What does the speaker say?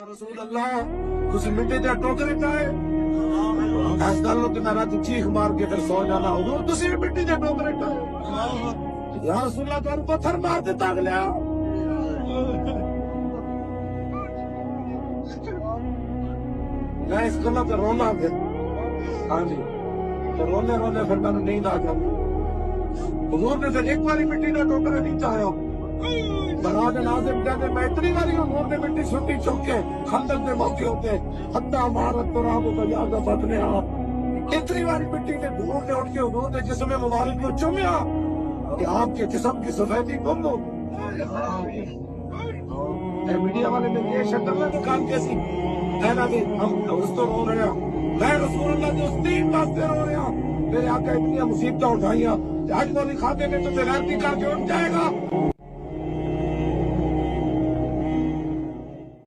रसूल अल्लाह तुसी मिट्टी दे टोकरे चाहे इस गल नु कि मैं रात चीख मार के फिर सो जाना हुजूर तुसी भी मिट्टी दे टोकरे चाहे या रसूल अल्लाह तुहानू पत्थर मार दिता अगलिया मैं इस गल ते रोना फिर हाँ जी तो रोने रोने फिर मैंने नींद आ जाती हुजूर ने फिर एक बारी मिट्टी दे टोकरे नहीं चाहे बराज नाज़िम कहते मैं इतनी बारी हुजूर ने मिट्टी सुट्टी चुक के खंदक के मौके होते हत्ता मारत तो राम को याद बदने आप इतनी बारी मिट्टी ने धूल ने उठ के हुजूर ने जिस्म मुबारक को चूमिया कि आपके जिस्म की सफेदी गुम हो मीडिया वाले ने ये शक्ल में दुकान कैसी है ना भी हम उस तो रो रहे हैं मैं रसूल अल्लाह के उस तीन वास्ते रो रहा मेरे आका इतनी मुसीबत उठाइया आज वाली खाते ने तो बेगैरती करके उठ जाएगा